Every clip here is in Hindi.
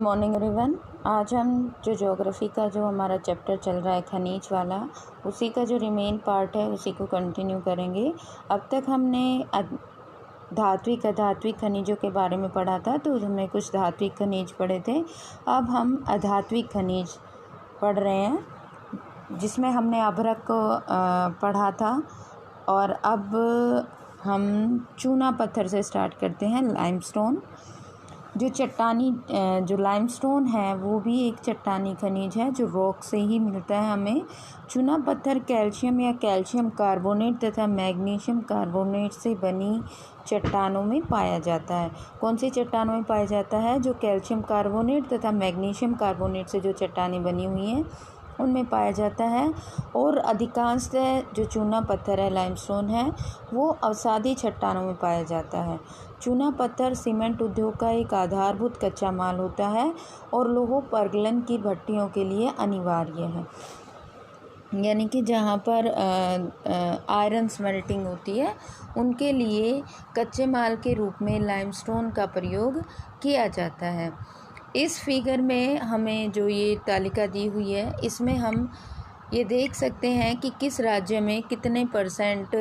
Morning everyone. आज हम जो ज्योग्राफी का जो हमारा चैप्टर चल रहा है खनिज वाला, उसी का जो रिमेन पार्ट है उसी को कंटिन्यू करेंगे। अब तक हमने धात्विक अधात्विक खनिजों के बारे में पढ़ा था, तो हमने कुछ धात्विक खनिज पढ़े थे। अब हम अधात्विक खनिज पढ़ रहे हैं, जिसमें हमने अभ्रक को पढ़ा था। और अब हम चूना पत्थर से स्टार्ट करते हैं। लाइमस्टोन जो लाइमस्टोन है वो भी एक चट्टानी खनिज है जो रॉक से ही मिलता है हमें। चूना पत्थर कैल्शियम या कैल्शियम कार्बोनेट तथा मैग्नीशियम कार्बोनेट से बनी चट्टानों में पाया जाता है। कौन सी चट्टानों में पाया जाता है? जो कैल्शियम कार्बोनेट तथा मैग्नीशियम कार्बोनेट से जो चट्टानें बनी हुई हैं उनमें पाया जाता है। और अधिकांशतः जो चूना पत्थर है, लाइमस्टोन है, वो अवसादी चट्टानों में पाया जाता है। चूना पत्थर सीमेंट उद्योग का एक आधारभूत कच्चा माल होता है और लोह परगलन की भट्टियों के लिए अनिवार्य है। यानी कि जहाँ पर आयरन स्मेल्टिंग होती है उनके लिए कच्चे माल के रूप में लाइमस्टोन का प्रयोग किया जाता है। इस फिगर में हमें जो ये तालिका दी हुई है, इसमें हम ये देख सकते हैं कि किस राज्य में कितने %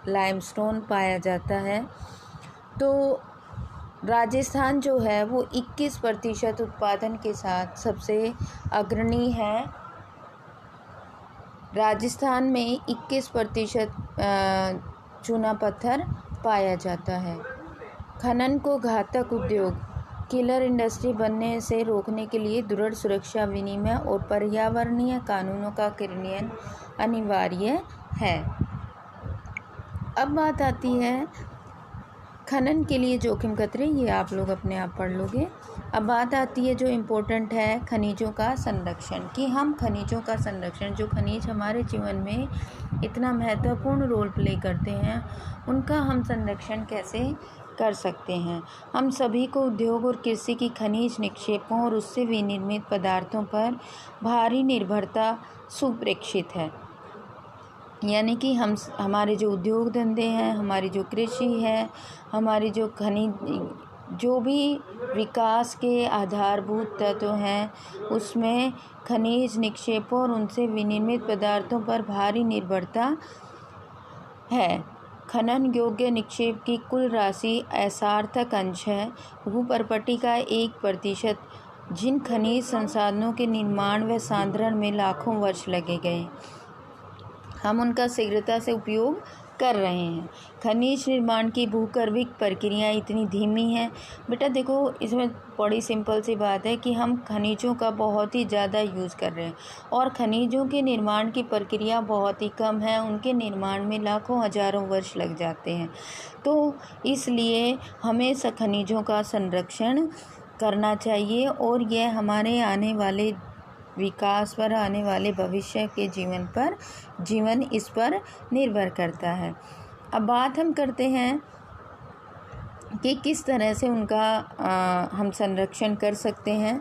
लाइमस्टोन पाया जाता है। तो राजस्थान जो है वो 21% उत्पादन के साथ सबसे अग्रणी है। राजस्थान में 21% चूना पत्थर पाया जाता है। खनन को घातक उद्योग किलर इंडस्ट्री बनने से रोकने के लिए दृढ़ सुरक्षा विनियम और पर्यावरणीय कानूनों का क्रियान्वयन अनिवार्य है। अब बात आती है खनन के लिए जोखिम खतरे, ये आप लोग अपने आप पढ़ लोगे। अब बात आती है जो इम्पोर्टेंट है खनिजों का संरक्षण, कि हम खनिजों का संरक्षण, जो खनिज हमारे जीवन में इतना महत्वपूर्ण रोल प्ले करते हैं, उनका हम संरक्षण कैसे कर सकते हैं। हम सभी को उद्योग और कृषि की खनिज निक्षेपों और उससे विनिर्मित पदार्थों पर भारी निर्भरता सुप्रेक्षित है। यानी कि हमारे जो उद्योग धंधे हैं, हमारी जो कृषि है, हमारी जो खनिज, जो भी विकास के आधारभूत तत्व हैं, उसमें खनिज निक्षेपों और उनसे विनिर्मित पदार्थों पर भारी निर्भरता है। खनन योग्य निक्षेप की कुल राशि असार्थक अंश है। भूपर्पटी का 1% जिन खनिज संसाधनों के निर्माण व सांद्रण में लाखों वर्ष लगे गए, हम उनका शीघ्रता से उपयोग कर रहे हैं। खनिज निर्माण की भूगर्भिक प्रक्रिया इतनी धीमी है। बेटा देखो, इसमें बड़ी सिंपल सी बात है कि हम खनिजों का बहुत ही ज़्यादा यूज़ कर रहे हैं और खनिजों के निर्माण की प्रक्रिया बहुत ही कम है। उनके निर्माण में लाखों हजारों वर्ष लग जाते हैं। तो इसलिए हमें खनिजों का संरक्षण करना चाहिए और यह हमारे आने वाले विकास पर, आने वाले भविष्य के जीवन इस पर निर्भर करता है। अब बात हम करते हैं कि किस तरह से उनका हम संरक्षण कर सकते हैं।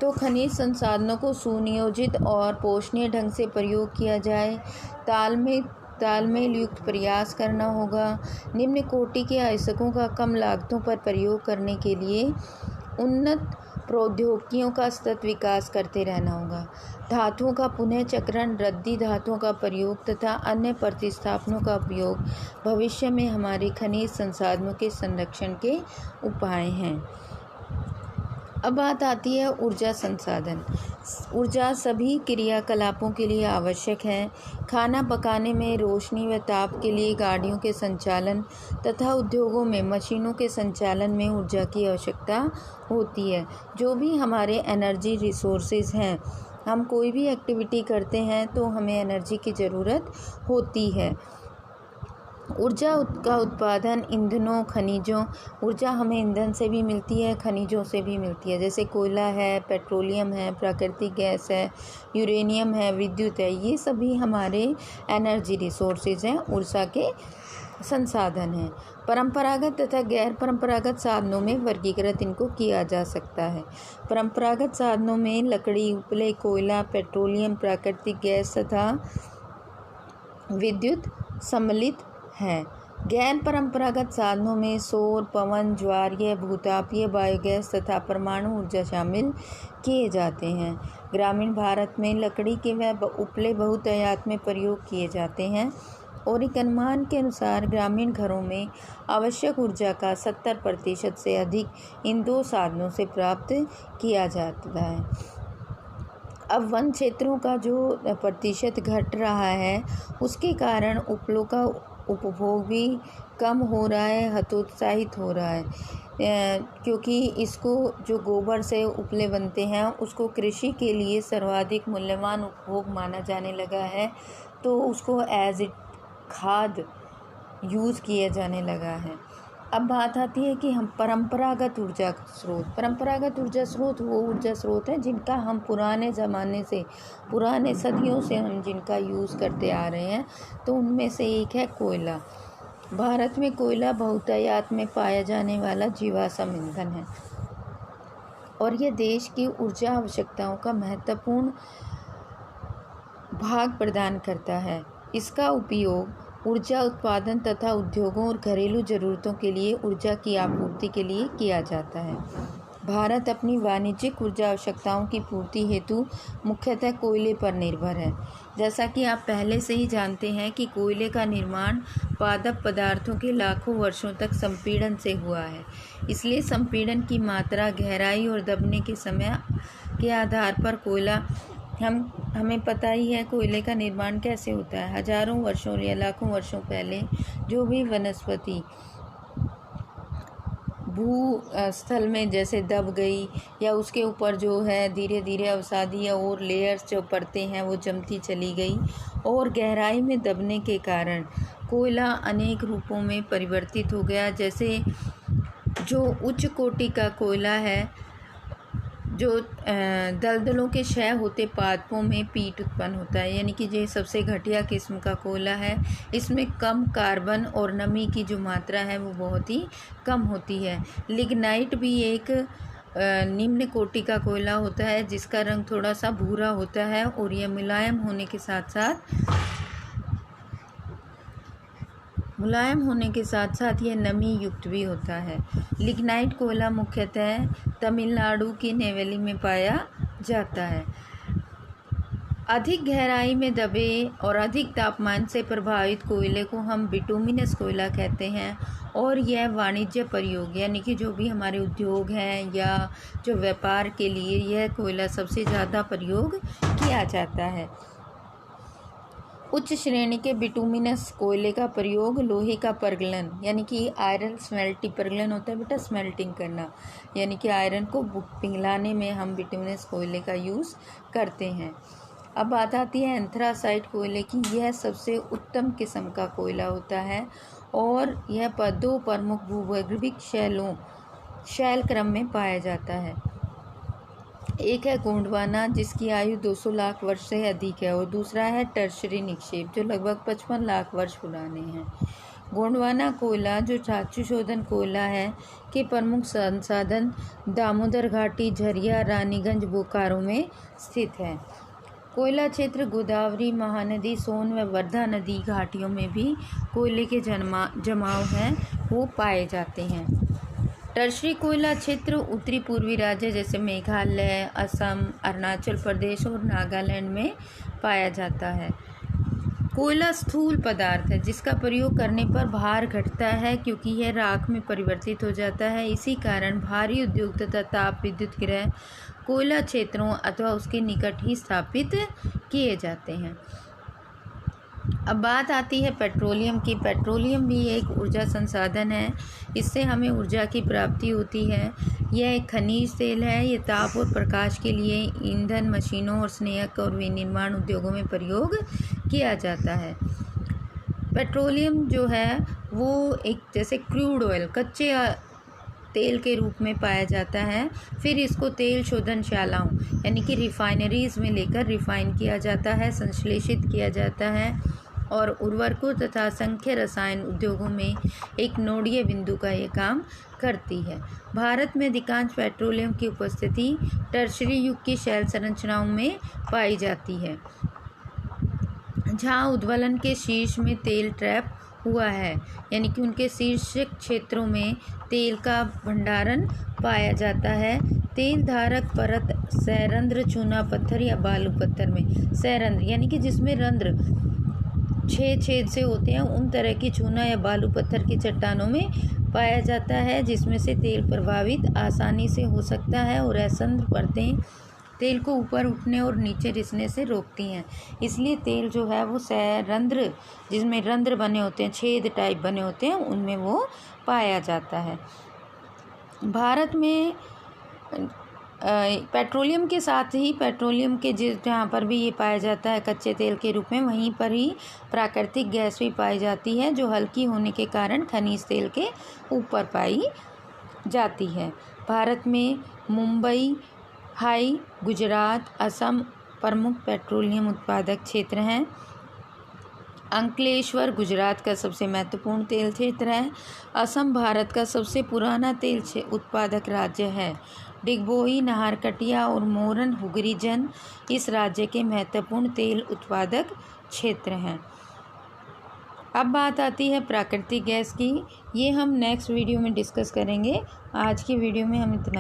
तो खनिज संसाधनों को सुनियोजित और पोषणीय ढंग से प्रयोग किया जाए। तालमेल युक्त प्रयास करना होगा। निम्न कोटि के आयस्कों का कम लागतों पर प्रयोग करने के लिए उन्नत प्रौद्योगिकियों का सतत विकास करते रहना होगा। धातुओं का पुनः चक्रण, रद्दी धातुओं का प्रयोग तथा अन्य प्रतिस्थापनों का उपयोग भविष्य में हमारे खनिज संसाधनों के संरक्षण के उपाय हैं। अब बात आती है ऊर्जा संसाधन। ऊर्जा सभी क्रियाकलापों के लिए आवश्यक है। खाना पकाने में, रोशनी व ताप के लिए गाड़ियों के संचालन तथा उद्योगों में मशीनों के संचालन में ऊर्जा की आवश्यकता होती है। जो भी हमारे एनर्जी रिसोर्सेज हैं, हम कोई भी एक्टिविटी करते हैं तो हमें एनर्जी की ज़रूरत होती है। ऊर्जा का उत्पादन ईंधनों, खनिजों, ऊर्जा हमें ईंधन से भी मिलती है, खनिजों से भी मिलती है। जैसे कोयला है, पेट्रोलियम है, प्राकृतिक गैस है, यूरेनियम है, विद्युत है, ये सभी हमारे एनर्जी रिसोर्सेज हैं, ऊर्जा के संसाधन हैं। परंपरागत तथा गैर परंपरागत साधनों में वर्गीकृत इनको किया जा सकता है। परंपरागत साधनों में लकड़ी, उपले, कोयला, पेट्रोलियम, प्राकृतिक गैस तथा विद्युत सम्मिलित है। गैर परंपरागत साधनों में सौर, पवन, ज्वारीय, भूतापीय, बायोगैस तथा परमाणु ऊर्जा शामिल किए जाते हैं। ग्रामीण भारत में लकड़ी के व उपले बहुतायत में प्रयोग किए जाते हैं और एक अनुमान के अनुसार ग्रामीण घरों में आवश्यक ऊर्जा का 70% से अधिक इन दो साधनों से प्राप्त किया जाता है। अब वन क्षेत्रों का जो प्रतिशत घट रहा है उसके कारण उपलों का उपभोग भी कम हो रहा है, हतोत्साहित हो रहा है, क्योंकि इसको जो गोबर से उपले बनते हैं उसको कृषि के लिए सर्वाधिक मूल्यवान उपभोग माना जाने लगा है, तो उसको एज इट खाद यूज़ किया जाने लगा है। अब बात आती है कि हम परंपरागत ऊर्जा स्रोत वो ऊर्जा स्रोत हैं जिनका हम पुराने ज़माने से, पुराने सदियों से हम जिनका यूज़ करते आ रहे हैं। तो उनमें से एक है कोयला। भारत में कोयला बहुतायत में पाया जाने वाला जीवाश्म ईंधन है और यह देश की ऊर्जा आवश्यकताओं का महत्वपूर्ण भाग प्रदान करता है। इसका उपयोग ऊर्जा उत्पादन तथा उद्योगों और घरेलू ज़रूरतों के लिए ऊर्जा की आपूर्ति के लिए किया जाता है। भारत अपनी वाणिज्यिक ऊर्जा आवश्यकताओं की पूर्ति हेतु मुख्यतः कोयले पर निर्भर है। जैसा कि आप पहले से ही जानते हैं कि कोयले का निर्माण पादप पदार्थों के लाखों वर्षों तक संपीड़न से हुआ है, इसलिए संपीड़न की मात्रा, गहराई और दबने के समय के आधार पर कोयला हमें पता ही है कोयले का निर्माण कैसे होता है। हजारों वर्षों या लाखों वर्षों पहले जो भी वनस्पति भूस्थल में जैसे दब गई या उसके ऊपर जो है धीरे धीरे अवसादी और लेयर्स जो परतें हैं वो जमती चली गई और गहराई में दबने के कारण कोयला अनेक रूपों में परिवर्तित हो गया। जैसे जो उच्च कोटि का कोयला है, जो दलदलों के क्षय होते पादपों में पीट उत्पन्न होता है, यानी कि ये सबसे घटिया किस्म का कोयला है। इसमें कम कार्बन और नमी की जो मात्रा है वो बहुत ही कम होती है। लिग्नाइट भी एक निम्न कोटि का कोयला होता है जिसका रंग थोड़ा सा भूरा होता है और यह मुलायम होने के साथ साथ यह नमी युक्त भी होता है। लिग्नाइट कोयला मुख्यतः तमिलनाडु की नेवेली में पाया जाता है। अधिक गहराई में दबे और अधिक तापमान से प्रभावित कोयले को हम बिटुमिनस कोयला कहते हैं और यह वाणिज्य प्रयोग यानी कि जो भी हमारे उद्योग हैं या जो व्यापार के लिए यह कोयला सबसे ज़्यादा प्रयोग किया जाता है। उच्च श्रेणी के बिटुमिनस कोयले का प्रयोग लोहे का परगलन यानी कि आयरन स्मेल्टिंग, परगलन होता है बेटा स्मेल्टिंग करना, यानी कि आयरन को पिघलाने में हम बिटुमिनस कोयले का यूज़ करते हैं। अब बात आती है एंथ्रासाइट कोयले की। यह सबसे उत्तम किस्म का कोयला होता है और यह दो प्रमुख भूगर्भिक शैल क्रम में पाया जाता है। एक है गोंडवाना जिसकी आयु 200 लाख वर्ष से अधिक है और दूसरा है टर्शरी निक्षेप जो लगभग 55 लाख वर्ष पुराने हैं। गोंडवाना कोयला जो धातु शोधन कोयला है के प्रमुख संसाधन दामोदर घाटी, झरिया, रानीगंज, बोकारो में स्थित है। कोयला क्षेत्र गोदावरी, महानदी, सोन व वर्धा नदी घाटियों में भी कोयले के जमाव हैं वो पाए जाते हैं। टर्शरी कोयला क्षेत्र उत्तरी पूर्वी राज्य जैसे मेघालय, असम, अरुणाचल प्रदेश और नागालैंड में पाया जाता है। कोयला स्थूल पदार्थ है जिसका प्रयोग करने पर भार घटता है क्योंकि यह राख में परिवर्तित हो जाता है। इसी कारण भारी उद्योग तथा ताप विद्युत गृह कोयला क्षेत्रों अथवा उसके निकट ही स्थापित किए जाते हैं। अब बात आती है पेट्रोलियम की। पेट्रोलियम भी एक ऊर्जा संसाधन है, इससे हमें ऊर्जा की प्राप्ति होती है। यह एक खनिज तेल है। ये ताप और प्रकाश के लिए ईंधन, मशीनों और स्नेहक और विनिर्माण उद्योगों में प्रयोग किया जाता है। पेट्रोलियम जो है वो एक जैसे क्रूड ऑयल कच्चे तेल के रूप में पाया जाता है। फिर इसको तेल शोधनशालाओं यानी कि रिफाइनरीज़ में लेकर रिफाइन किया जाता है, संश्लेषित किया जाता है और उर्वरकों तथा असंख्य रसायन उद्योगों में एक नोडीय बिंदु का ये काम करती है। भारत में अधिकांश पेट्रोलियम की उपस्थिति टर्शरी युग की शैल संरचनाओं में पाई जाती है, जहाँ उद्वलन के शीर्ष में तेल ट्रैप हुआ है, यानी कि उनके शीर्ष क्षेत्रों में तेल का भंडारण पाया जाता है। तेल धारक परत सैरंध्र चूना पत्थर या बालू पत्थर में, सैरंध्र यानी कि जिसमें रंध्र 6 छेद से होते हैं, उन तरह की चूना या बालू पत्थर की चट्टानों में पाया जाता है, जिसमें से तेल प्रवाहित आसानी से हो सकता है और असंध्र परतें तेल को ऊपर उठने और नीचे रिसने से रोकती हैं। इसलिए तेल जो है वो सैरंध्र, जिसमें रंध्र बने होते हैं, छेद टाइप बने होते हैं, उनमें वो पाया जाता है। भारत में पेट्रोलियम के साथ ही पेट्रोलियम के जहाँ पर भी ये पाया जाता है कच्चे तेल के रूप में, वहीं पर ही प्राकृतिक गैस भी पाई जाती है, जो हल्की होने के कारण खनिज तेल के ऊपर पाई जाती है। भारत में मुंबई, हाई, गुजरात, असम प्रमुख पेट्रोलियम उत्पादक क्षेत्र हैं। अंकलेश्वर गुजरात का सबसे महत्वपूर्ण तेल क्षेत्र है। असम भारत का सबसे पुराना तेल उत्पादक राज्य है। डिगबोई, नाहरकटिया और मोरन हुगरी जन इस राज्य के महत्वपूर्ण तेल उत्पादक क्षेत्र हैं। अब बात आती है प्राकृतिक गैस की। ये हम नेक्स्ट वीडियो में डिस्कस करेंगे। आज की वीडियो में हम इतना